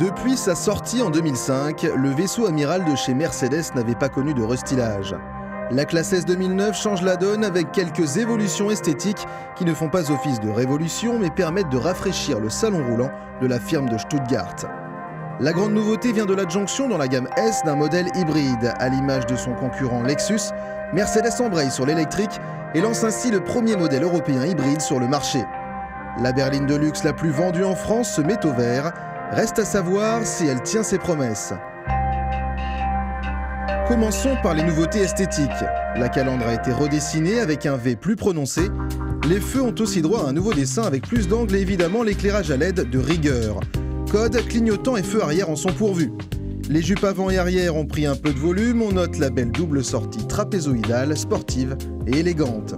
Depuis sa sortie en 2005, le vaisseau amiral de chez Mercedes n'avait pas connu de restylage. La classe S 2009 change la donne avec quelques évolutions esthétiques qui ne font pas office de révolution mais permettent de rafraîchir le salon roulant de la firme de Stuttgart. La grande nouveauté vient de l'adjonction dans la gamme S d'un modèle hybride. À l'image de son concurrent Lexus, Mercedes embraye sur l'électrique et lance ainsi le premier modèle européen hybride sur le marché. La berline de luxe la plus vendue en France se met au vert. Reste à savoir si elle tient ses promesses. Commençons par les nouveautés esthétiques. La calandre a été redessinée avec un V plus prononcé. Les feux ont aussi droit à un nouveau dessin avec plus d'angles et évidemment l'éclairage à LED de rigueur. Code, clignotant et feux arrière en sont pourvus. Les jupes avant et arrière ont pris un peu de volume. On note la belle double sortie trapézoïdale, sportive et élégante.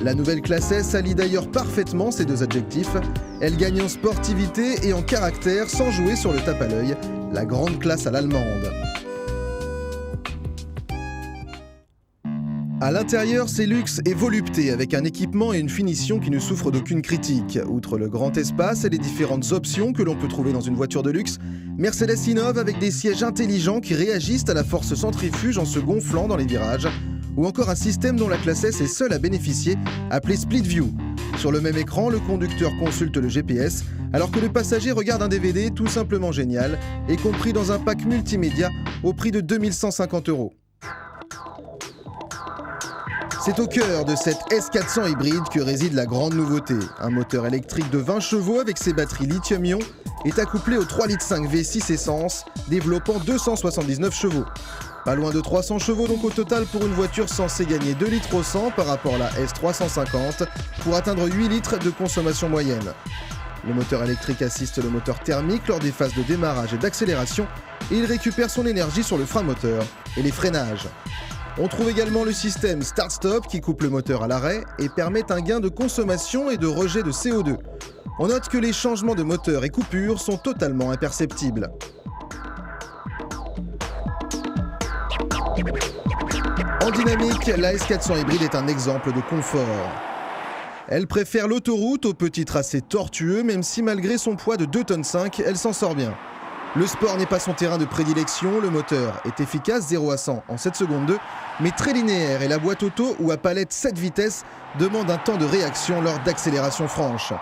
La nouvelle classe S allie d'ailleurs parfaitement ces deux adjectifs. Elle gagne en sportivité et en caractère sans jouer sur le tape à l'œil. La grande classe à l'allemande. À l'intérieur, c'est luxe et volupté, avec un équipement et une finition qui ne souffrent d'aucune critique. Outre le grand espace et les différentes options que l'on peut trouver dans une voiture de luxe, Mercedes innove avec des sièges intelligents qui réagissent à la force centrifuge en se gonflant dans les virages, ou encore un système dont la classe S est seule à bénéficier, appelé Split View. Sur le même écran, le conducteur consulte le GPS, alors que le passager regarde un DVD tout simplement génial, et compris dans un pack multimédia au prix de 2150 €. C'est au cœur de cette S400 hybride que réside la grande nouveauté. Un moteur électrique de 20 chevaux avec ses batteries lithium-ion est accouplé au 3,5 litres V6 essence, développant 279 chevaux. Pas loin de 300 chevaux donc au total pour une voiture censée gagner 2 litres au 100 par rapport à la S350 pour atteindre 8 litres de consommation moyenne. Le moteur électrique assiste le moteur thermique lors des phases de démarrage et d'accélération et il récupère son énergie sur le frein moteur et les freinages. On trouve également le système Start-Stop qui coupe le moteur à l'arrêt et permet un gain de consommation et de rejet de CO2. On note que les changements de moteur et coupure sont totalement imperceptibles. En dynamique, la S400 hybride est un exemple de confort. Elle préfère l'autoroute au petit tracé tortueux, même si malgré son poids de 2,5 tonnes, elle s'en sort bien. Le sport n'est pas son terrain de prédilection, le moteur est efficace 0 à 100 en 7 secondes 2, mais très linéaire et la boîte auto ou à palette 7 vitesses demande un temps de réaction lors d'accélération franche.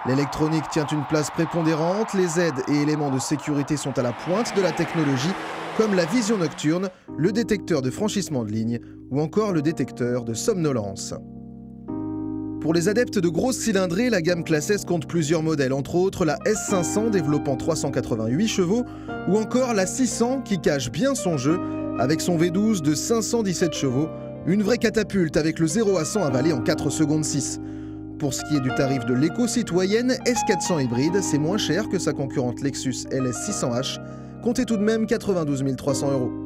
L'électronique tient une place prépondérante, les aides et éléments de sécurité sont à la pointe de la technologie, comme la vision nocturne, le détecteur de franchissement de ligne ou encore le détecteur de somnolence. Pour les adeptes de grosses cylindrées, la gamme classe S compte plusieurs modèles, entre autres la S500 développant 388 chevaux ou encore la 600 qui cache bien son jeu avec son V12 de 517 chevaux, une vraie catapulte avec le 0 à 100 avalé en 4 secondes 6. Pour ce qui est du tarif de l'éco-citoyenne, S400 hybride, c'est moins cher que sa concurrente Lexus LS 600H, comptez tout de même 92 300 €.